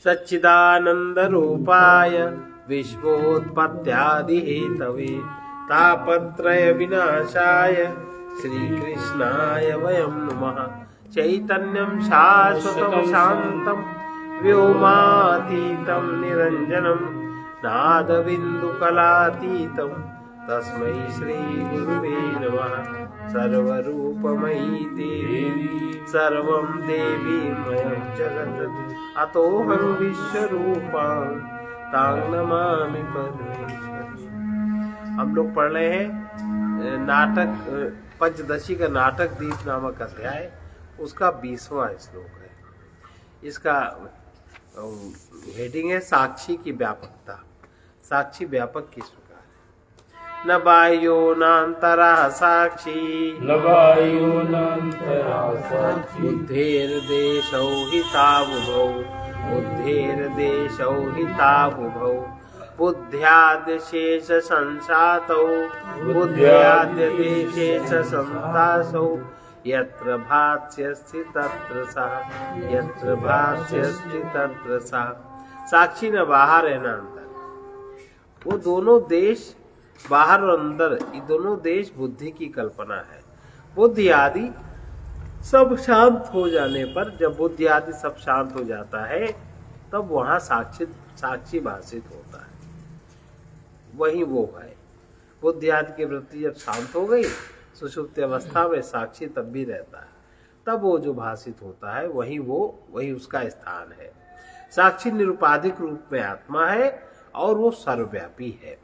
सच्चिदानन्दरूपाय विश्वोत्पत्त्यादिहेतवे तापत्रय विनाशाय श्रीकृष्णाय वयं नमः। चैतन्यं शाश्वतं शान्तं व्योमातीतं निरञ्जनं नादबिन्दुकलातीतं तस्मै श्रीगुरुवे नमः। सर्वरूपमयी देवी सर्वं देवीमयं जगत् अतोऽहं विश्वरूपां तां नमामि परमेश्वरी। हम लोग पढ़ रहे हैं नाटक पंचदशी का नाटक दीप नामक अध्याय, उसका 20वां श्लोक है। इसका हेडिंग है साक्षी की व्यापकता। साक्षी व्यापक किस प्रकार? न बाह्यो नान्तरः साक्षी न बाह्यो नान्तरः साक्षी बुद्धेर्देशौ हि तावुभौ बुद्धेर्देशौ हि तावुभौ बुद्ध्याद्यशेष संसातौ बुद्ध्याद्यदेशेष संतासौ यत्र भास्यस्ति तत्र सः यत्र भास्यस्ति तत्र सः। साक्षी न बाहर है न अंदर। वो दोनों देश बाहर और अंदर, ये दोनों देश बुद्धि की कल्पना है। बुद्धि आदि सब शांत हो जाने पर, जब बुद्धि आदि सब शांत हो जाता है तब वहां साक्षी भाषित होता है। वही वो है। बुद्धि आदि की वृत्ति जब शांत हो गई सुषुप्ति अवस्था में साक्षी तब भी रहता है। तब वो जो भाषित होता है वही उसका स्थान है। साक्षी निरुपाधिक रूप में आत्मा है और वो सर्वव्यापी है।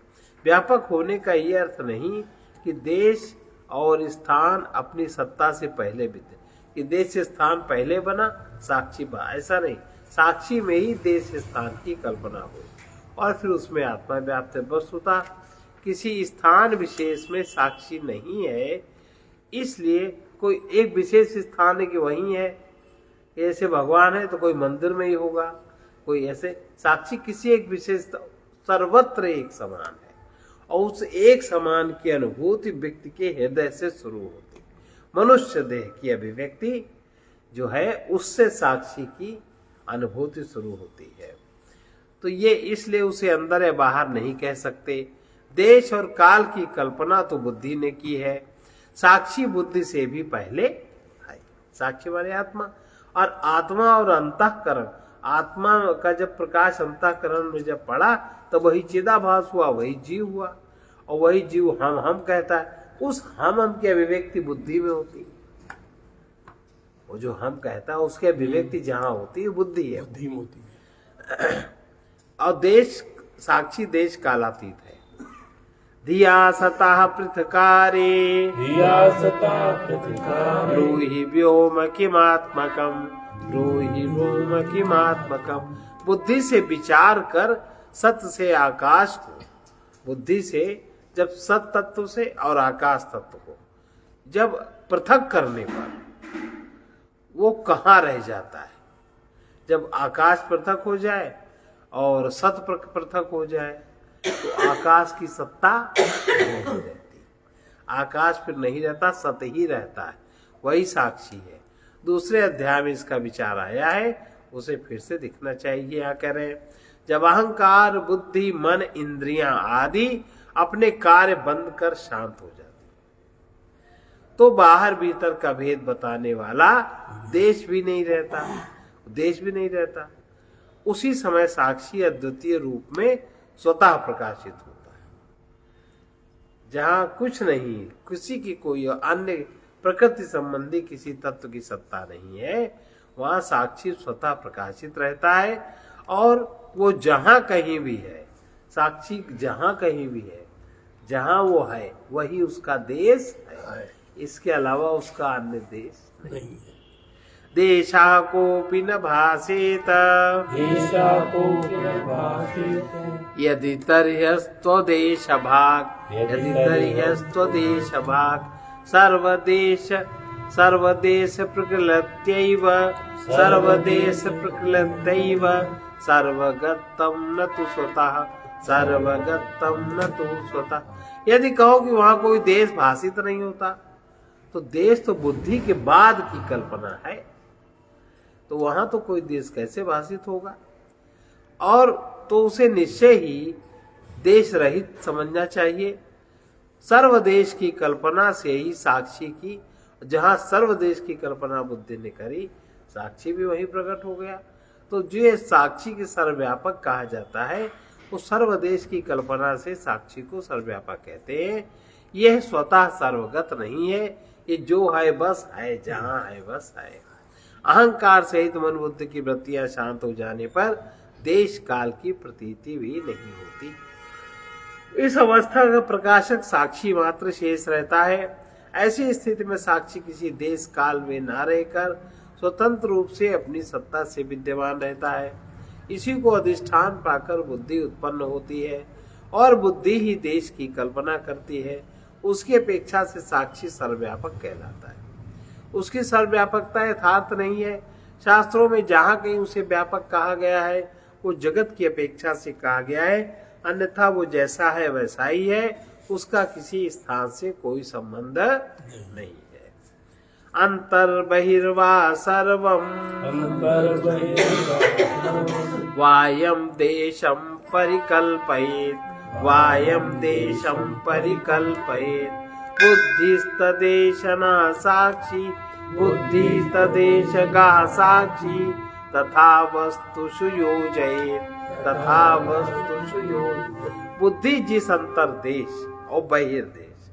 व्यापक होने का ये अर्थ नहीं कि देश और स्थान अपनी सत्ता से पहले बीते, कि देश से स्थान पहले बना साक्षी बना, ऐसा नहीं। साक्षी में ही देश स्थान की कल्पना हुई और फिर उसमें आत्मा व्याप्त है। वस्तुतः किसी स्थान विशेष में साक्षी नहीं है, इसलिए कोई एक विशेष स्थान है कि वही है। ऐसे भगवान है तो कोई मंदिर में ही होगा, कोई ऐसे। साक्षी किसी एक विशेष, सर्वत्र एक समान है और उस एक समान की अनुभूति व्यक्ति के हृदय से शुरू होती है। मनुष्य देह की अभिव्यक्ति जो है उससे साक्षी की अनुभूति शुरू होती है। तो ये इसलिए उसे अंदर या बाहर नहीं कह सकते। देश और काल की कल्पना तो बुद्धि ने की है। साक्षी बुद्धि से भी पहले है। साक्षी वाले आत्मा, और आत्मा और अंतःकरण, आत्मा का जब प्रकाश अंतःकरण में जब पड़ा तब वही चिदाभास हुआ, वही जीव हुआ और वही जीव हम कहता है। उस हम की अभिव्यक्ति बुद्धि में होती है। वो जो हम कहता है उसकी अभिव्यक्ति जहां होती है बुद्धि है, बुद्धि में होती है। और देश, साक्षी देश कालातीत है। धिया सतः पृथकारे धिया सता पृथकारे ब्रूहि व्योम किमात्मकम् ब्रूहि व्योम किमात्मकम्। बुद्धि से विचार कर सत्य से आकाश को, बुद्धि से जब सत तत्व से और आकाश तत्व को जब पृथक करने पर वो कहाँ रह जाता है? जब आकाश पृथक हो जाए और सत पृथक हो जाए तो आकाश की सत्ता नहीं रहती। आकाश फिर नहीं रहता, सत ही रहता है। वही साक्षी है। दूसरे अध्याय में इसका विचार आया है, उसे फिर से दिखना चाहिए। क्या कह रहे हैं? जब अहंकार, बुद्धि, मन, इंद्रियां आदि अपने कार्य बंद कर शांत हो जाते तो बाहर भीतर का भेद बताने वाला देश भी नहीं रहता, देश भी नहीं रहता। उसी समय साक्षी अद्वितीय रूप में स्वतः प्रकाशित होता है। जहां कुछ नहीं, किसी की कोई अन्य प्रकृति संबंधी किसी तत्व की सत्ता नहीं है, वहां साक्षी स्वतः प्रकाशित रहता है। और वो जहां कहीं भी है, साक्षी जहां कहीं भी है, जहां वो है वही उसका देश है। इसके अलावा उसका अन्य देश नहीं है। देशा कोऽपि न भासेत देशा कोऽपि न भासेत यदि तर्ह्यस्त्वदेशभाक् यदि तर्ह्यस्त्वदेशभाक् सर्वदेश प्रकृत्यैव सर्वगतं न तु स्वतः सर्वगतं न तु स्वतः। यदि कहो कि वहां कोई देश भाषित नहीं होता तो देश तो बुद्धि के बाद की कल्पना है, तो वहां तो कोई देश कैसे भाषित होगा? और तो उसे निश्चय ही देश रहित समझना चाहिए। सर्वदेश की कल्पना से ही साक्षी की, जहाँ सर्वदेश की कल्पना बुद्धि ने करी, साक्षी भी वही प्रकट हो गया। तो जो साक्षी के सर्वव्यापक कहा जाता है, वो सर्वदेश की कल्पना से साक्षी को सर्वव्यापक कहते हैं। यह स्वतः सर्वगत नहीं है, ये जो है बस है, जहाँ है बस है। अहंकार सहित मन बुद्धि की वृत्तियां शांत हो जाने पर देश काल की प्रतीति भी नहीं होती। इस अवस्था का प्रकाशक साक्षी मात्र शेष रहता है। ऐसी स्थिति में साक्षी किसी देश काल में न रहकर स्वतंत्र रूप से अपनी सत्ता से विद्यमान रहता है। इसी को अधिष्ठान पाकर बुद्धि उत्पन्न होती है और बुद्धि ही देश की कल्पना करती है। उसकी अपेक्षा से साक्षी सर्वव्यापक कहलाता है। उसकी सर्वव्यापकता यथार्थ नहीं है। शास्त्रों में जहाँ कहीं उसे व्यापक कहा गया है, वो जगत की अपेक्षा से कहा गया है, अन्यथा वो जैसा है वैसा ही है, उसका किसी स्थान से कोई संबंध नहीं है। अंतर बहिर्वा सर्वम वायम देशम परिकल्पयेत्, वायम देशम परिकल्पयेत्। बुद्धिस्तदेशना साक्षी, बुद्धिस्तदेशगा साक्षी, तथा वस्तुषु योजयेत्, तथा वस्तुषु योजयेत्। बुद्धि जिस अंतर्देश और बहिर्देश,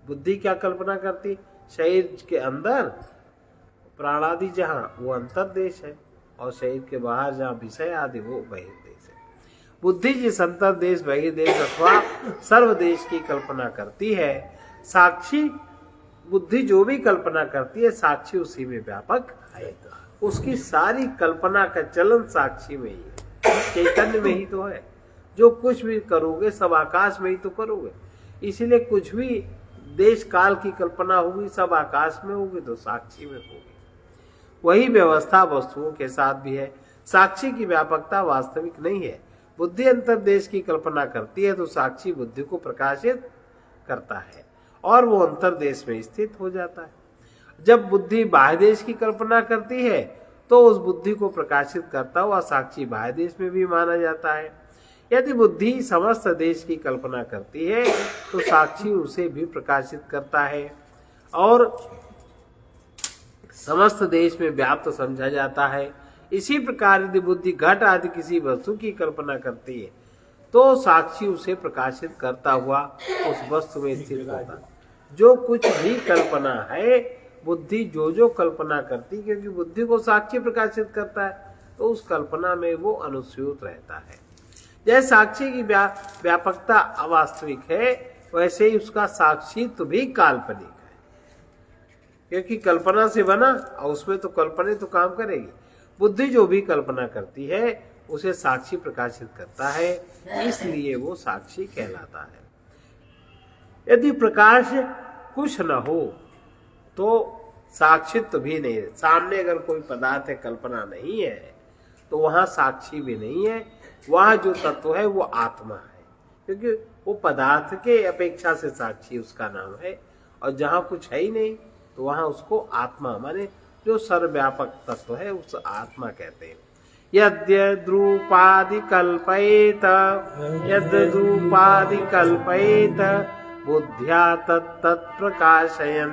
बुद्धि क्या कल्पना करती, शरीर के अंदर प्राण आदि जहाँ वो अंतर्देश है, और शरीर के बाहर जहाँ विषय आदि वो बहिर्देश है। बुद्धि जिस अंतर्देश बहिर्देश अथवा सर्वदेश की कल्पना करती है, साक्षी बुद्धि जो भी कल्पना करती है, साक्षी उसी में व्यापक है। उसकी सारी कल्पना का चलन साक्षी में ही है, चैतन्य में ही तो है। जो कुछ भी करोगे सब आकाश में ही तो करोगे। इसीलिए कुछ भी देश काल की कल्पना होगी सब आकाश में होगी तो साक्षी में होगी। वही व्यवस्था वस्तुओं के साथ भी है। साक्षी की व्यापकता वास्तविक नहीं है। बुद्धि अंतर्देश की कल्पना करती है तो साक्षी बुद्धि को प्रकाशित करता है और वो अंतर्देश में स्थित हो जाता है। जब बुद्धि बाह्य देश की कल्पना करती है तो उस बुद्धि को प्रकाशित करता हुआ साक्षी बाह्य देश में भी माना जाता है। यदि बुद्धि समस्त देश की कल्पना करती है तो साक्षी उसे भी प्रकाशित करता है और समस्त देश में व्याप्त समझा जाता है। इसी प्रकार यदि बुद्धि घट आदि किसी वस्तु की कल्पना करती है तो साक्षी उसे प्रकाशित करता हुआ उस वस्तु में स्थित होता है। जो कुछ भी कल्पना है, बुद्धि जो जो कल्पना करती, क्योंकि बुद्धि को साक्षी प्रकाशित करता है तो उस कल्पना में वो अनुस्यूत रहता है। जैसे साक्षी की व्यापकता अवास्तविक है, वैसे ही उसका साक्षित्व भी काल्पनिक है, क्योंकि कल्पना से बना और उसमें तो कल्पना तो काम करेगी। बुद्धि जो भी कल्पना करती है उसे साक्षी प्रकाशित करता है, इसलिए वो साक्षी कहलाता है। यदि प्रकाश कुछ न हो तो साक्षित्व भी नहीं है। सामने अगर कोई पदार्थ है, कल्पना नहीं है, तो वहां साक्षी भी नहीं है। वहां जो तत्व है वो आत्मा है, क्योंकि वो पदार्थ के अपेक्षा से साक्षी उसका नाम है। और जहां कुछ है ही नहीं तो वहां उसको आत्मा माने जो सर्वव्यापक तत्व है उस आत्मा कहते हैं। यद्यद्रूपादि कल्पयेत, यद्रूपादि कल्पयेत, बुद्ध्या तत्तत् प्रकाशयन्,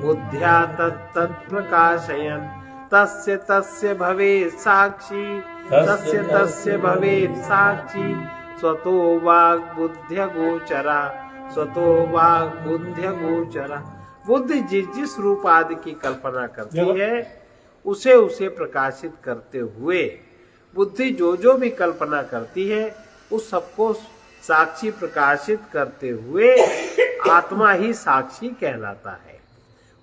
बुद्ध्या तत्तत् प्रकाशयन्, तस्य तस्य भवेत् साक्षी, तस्य तस्य भवेत् साक्षी, स्वतो वाग् बुद्ध्य गोचरा, स्वतो वाग् बुद्ध्य गोचरा। बुद्धि जिस जिस रूप आदि की कल्पना करती है उसे उसे प्रकाशित करते हुए, बुद्धि जो जो भी कल्पना करती है उस सबको साक्षी प्रकाशित करते हुए आत्मा ही साक्षी कहलाता है।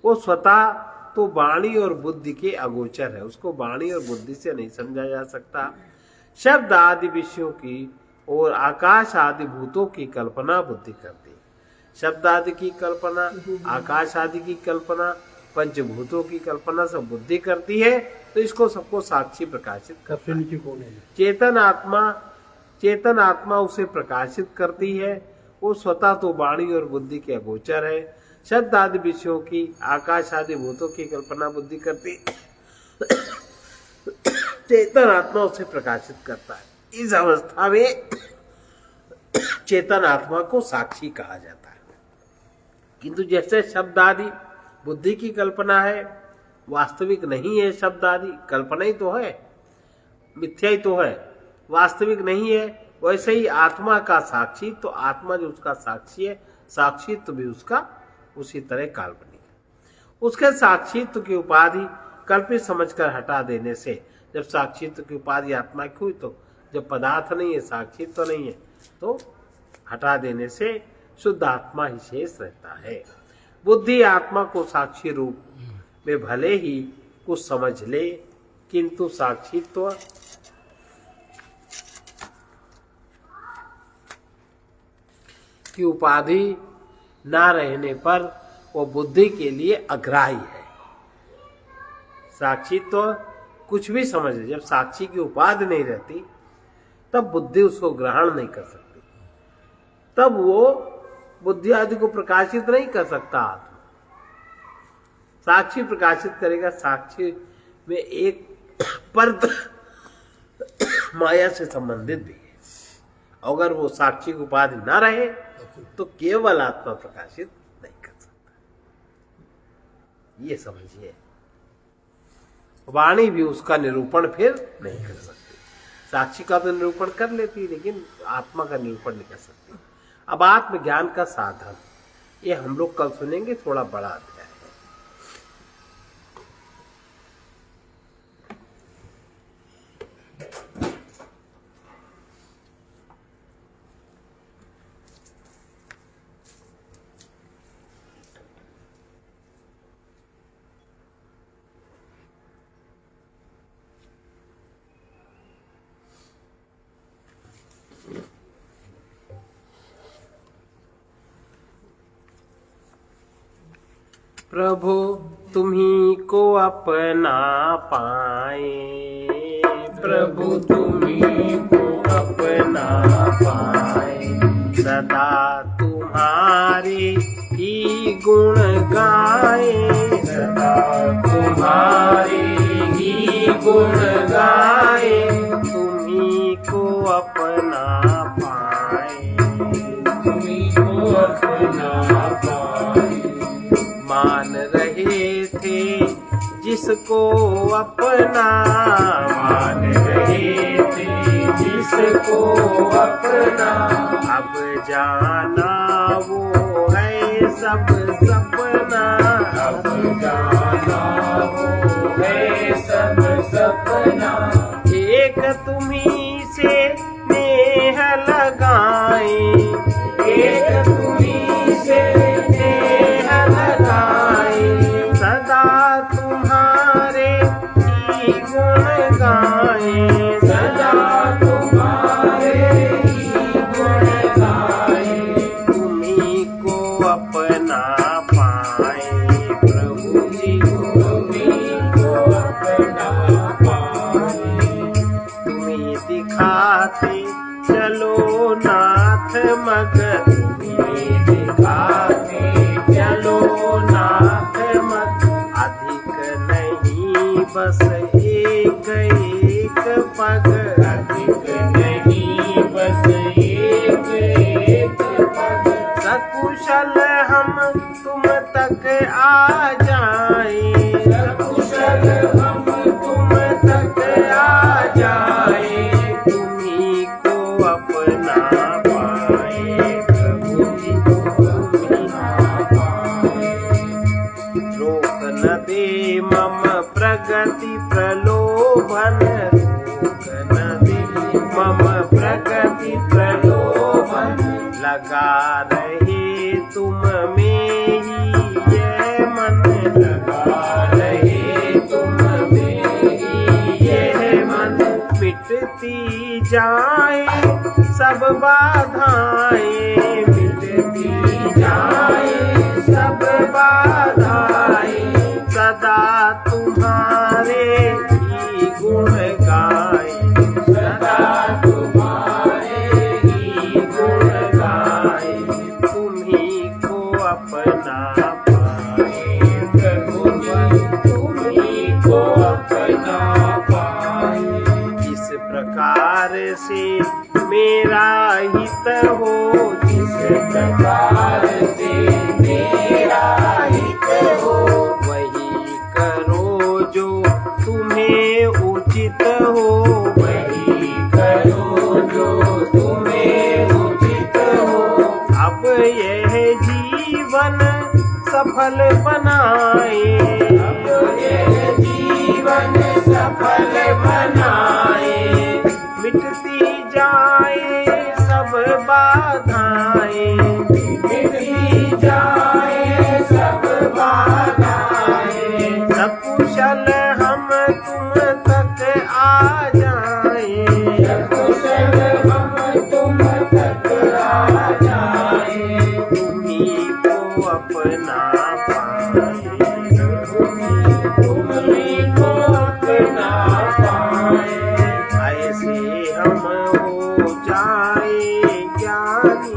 वो स्वतः तो वाणी और बुद्धि के अगोचर है, उसको वाणी और बुद्धि से नहीं समझा जा सकता। शब्द आदि विषयों की और आकाश आदि भूतों की कल्पना बुद्धि करती है। शब्द आदि की कल्पना, आकाश आदि की कल्पना, पंचभूतों की कल्पना सब बुद्धि करती है, तो इसको सबको साक्षी प्रकाशित करती है। चेतन आत्मा उसे प्रकाशित करती है। वो स्वतः तो वाणी और बुद्धि के अगोचर है। शब्द आदि विषयों की, आकाश आदि भूतों की कल्पना बुद्धि करती, चेतन आत्मा उसे प्रकाशित करता है। इस अवस्था में चेतन आत्मा को साक्षी कहा जाता है। किंतु जैसे शब्द आदि बुद्धि की कल्पना है, वास्तविक नहीं है, शब्द आदि कल्पना ही तो है, मिथ्या ही तो है, वास्तविक नहीं है, वैसे ही आत्मा का साक्षी, तो आत्मा जो उसका साक्षी है, साक्षित्व भी उसका उसी तरह काल्पनिक है। उसके साक्षित्व की उपाधि कल्पित समझकर हटा देने से, जब साक्षित्व की उपाधि आत्मा की हुई, तो जब पदार्थ नहीं है, साक्षित्व तो नहीं है, तो हटा देने से शुद्ध आत्मा ही शेष रहता है। बुद्धि आत्मा को साक्षी रूप में भले ही कुछ समझ ले, किंतु साक्षित्व की उपाधि ना रहने पर वो बुद्धि के लिए अग्राही है। साक्षित्व कुछ भी समझ ले, जब साक्षी की उपाधि नहीं रहती तब बुद्धि उसको ग्रहण नहीं कर सकती, तब वो बुद्धि आदि को प्रकाशित नहीं कर सकता। आत्मा साक्षी प्रकाशित करेगा। साक्षी में एक परत माया से संबंधित भी है। अगर वो साक्षी की उपाधि ना रहे तो केवल आत्मा प्रकाशित नहीं कर सकता। ये समझिए, वाणी भी उसका निरूपण फिर नहीं कर सकती। साक्षी का तो निरूपण कर लेती, लेकिन आत्मा का निरूपण नहीं कर सकती। अब आत्मज्ञान का साधन, ये हम लोग कल सुनेंगे, थोड़ा बड़ा अध्याय है। प्रभु तुम्ही को अपना पाए, प्रभु तुम्ही को अपना पाए, सदा तुम्हारे ही गुण गाए, सदा तुम्हारे ही गुण गाए, तुम्ही को अपना पाए, तुम्ही को अपना पाए। मान रहे थे जिसको अपना, मान रहे थे जिसको अपना, अब जाना वो है सब सपना, अब जाना वो है सब सपना। एक तुम्ही से नेह लगाए, एक तुम्ही से नेह लगाए, सदा तुम्हारे ही गुण गाए, सदा तुम्हारे ही गुण गाए, तुम्ही को अपना पाए, प्रभु जी तुम्ही को अपना पाए। तुम्ही दिखाते चलो नाथ मग, तुम्ही दिखाते चलो नाथ मत, अधिक नहीं बस एक एक पग, अधिक नहीं बस एक एक पग, सकुशल हम तुम तक आ जाए, सकुशल हम तुम तक आ जाए, तुम्ही को अपना पाए, प्रभु जी तुम्ही पाए। रोक न दे मम प्रगति प्रलोभन, रोक न दे मम प्रगति प्रलोभन, लगा रहे तुम में ही ये मन, लगा रहे तुम में ही ये मन, मिटती जाए सब बाधाएं, मिटती जाए सब बाधाएं, सदा तुम्हारे ही गुण गाए, सदा तुम्हारे ही गुण गाए, तुम्ही को अपना पाए, प्रभु जी तुम्ही को अपना पाए। इस प्रकार प्रकार से मेरा हित हो, जिस प्रकार से मेरा हित हो, वही करो जो तुम्हें उचित हो, वही करो जो तुम्हें उचित हो। अब यह जीवन सफल बनाए, अब यह जीवन सफल बनाए, मिटती जाए सब बाधाएं, मिटती जाए सब बाधाएं, सकुशल हम तुम तक आ जाए, कुशल हम तुम तक आ जाए, तुम्ही को अपना पाए, तुम्ही को अपना पाए, ऐसे हम हो जाए ज्ञानी,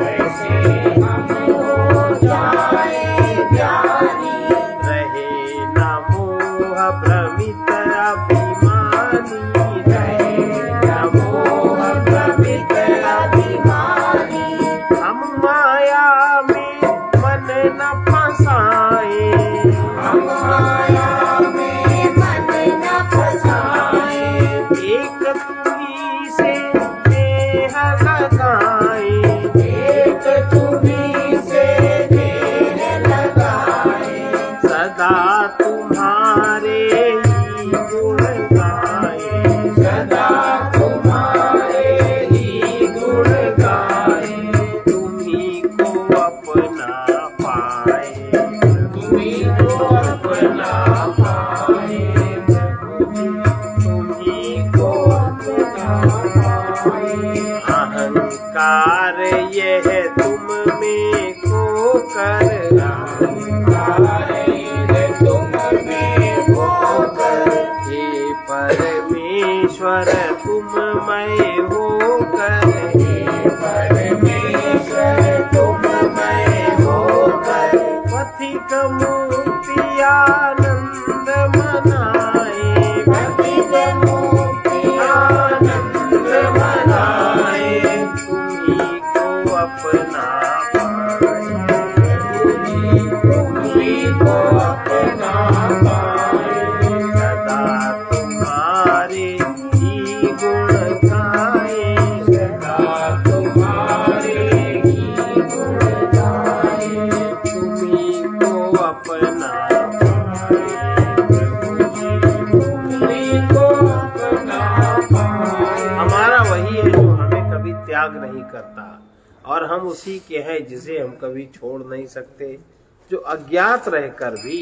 ऐसे हम हो जाए ज्ञानी, रहे न मोह भ्रमित अभिमानी, रहे न मोह भ्रमित अभिमानी, हम माया में मन न फंसाए, हम माया में मन न फंसाए, एक तुम्ही से नेह लगाए, एक तुम्ही से देर लगाए, सदा तुम्हारे ही गुण गाए, सदा तुम्हारे ही गुण गाए, तुम्ही को अपना पाए, तुम्ही को अपना पाए, तुम्ही को अपना पाए, अहंकार यह तुम में खो कर, तुम में होकर, हे परमेश्वर तुम मैं होकर, परमेश्वर तुम मैं होकर, पथिक मुक्ति आनंद मनाए, पथिक मुक्ति आनंद मनाए, तुम्ही को अपना पाए, तुम्ही को अपना पाए, सदा तुम्हारे ही गुण गाए, सदा तुम्हारे ही गुण गाए, तुम्ही को अपना तुम्ही को अपना पाए। हमारा वही है जो हमें कभी त्याग नहीं करता, और हम उसी के हैं जिसे हम कभी छोड़ नहीं सकते, जो अज्ञात रहकर भी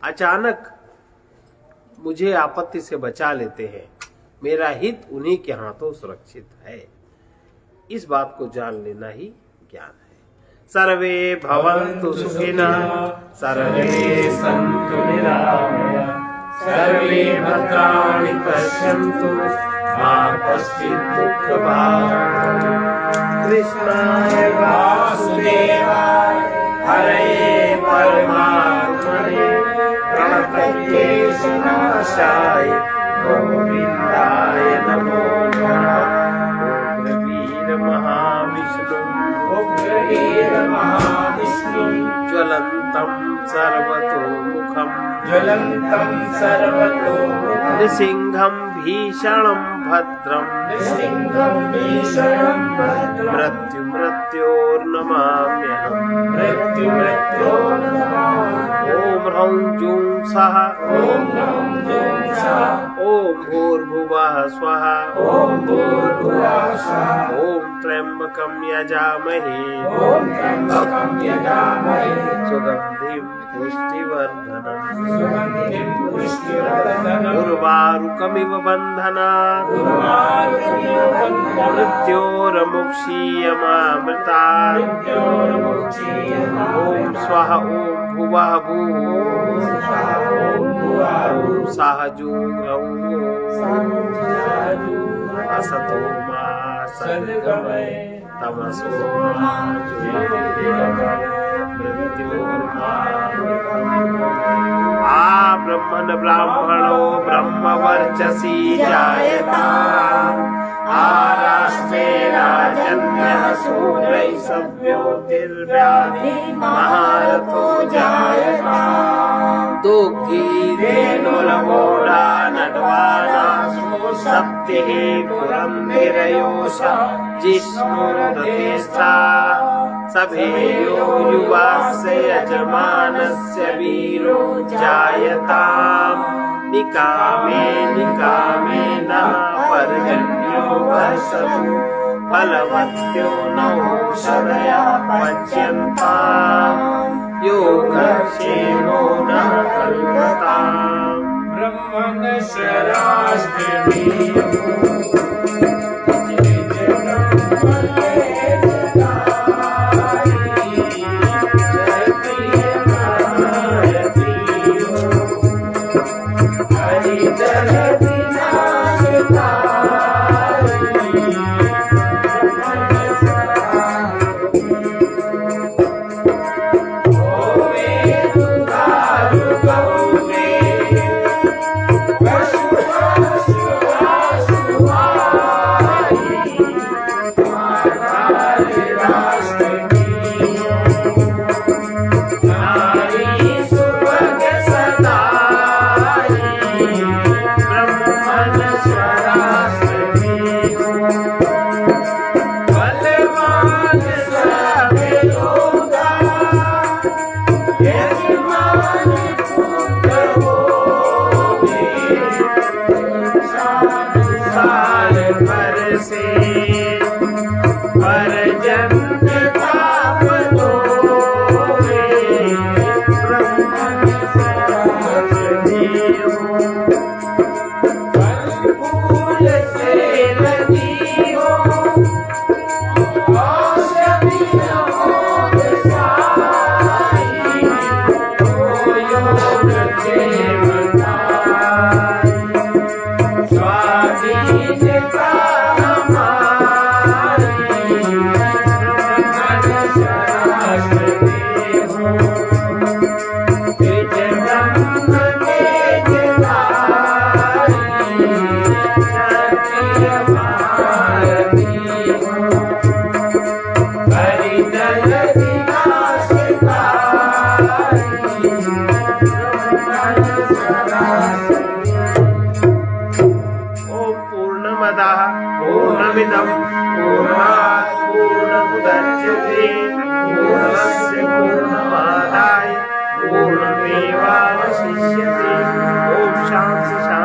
अचानक मुझे आपत्ति से बचा लेते हैं। मेरा हित उन्हीं के हाथों सुरक्षित है। इस बात को जान लेना ही ज्ञान है। सर्वे भवन्तु सुखिनः, सर्वे सन्तु निरामया, सर्वे भद्राणि पश्यन्तु मा कश्चित् दुःखभाग्। कृष्णाय वासुदेवाय हरये परमात्मने प्रणतक्लेशनाशाय गोविन्दाय नमो नमः। उग्रवीर महाविष्णु उग्रवीर महाविष्णु ज्वलन्तं सर्वतोमुखं ज्वलन्तं सर्वतोमुखं नृसिंहं भीषणं भद्रं नृसिंहं भीषणं भद्रं मृत्योर्नमाम्यहम्। मृत्युमृत्योर्नमामि। ॐ ह्रौं जूं सः ॐ ह्रौं जूं सः ॐ भूर्भुवः स्वः ॐ भूर्भुवः स्वः ॐ त्र्यम्बकं यजामहे ॐ त्र्यम्बकं यजामहे सुगन्धिं पुष्टिवर्धनम् सुगन्धिं पुष्टिवर्धनम् उर्वारुकमिव बन्धनात् उर्वारुकमिव बन्धनात् मृत्योर्मुक्षीयमामृतात् ॐ स्वः ॐ भुवः भूः सः जूं असतो मा सद्गमय तमसो मा ज्योतिर्गमय आ ब्रह्मण ब्राह्मणो ब्रह्मवर्चसी जायता आ राष्ट्रे राजन्यः शूद्रैः सव्योतिर्व्याधि महारथो जायता दुःखीदेनुर्मोढा नड्वानासु सप्तिः पुरन्दिरयोषा जिष्णुरतिष्ठा सभेयो युवास्य यजमानस्य वीरो जायताम् निकामे निकामे न पर्जन्यो वर्षतु फलवत्यो नौषधया पच्यन्ताम् योगक्षेमो न कल्पताम् पूर्णमिदं पूर्णात् पूर्णमुदच्यते पूर्णस्य पूर्णमादाय पूर्णमेवावशिष्यते। ओम शांति।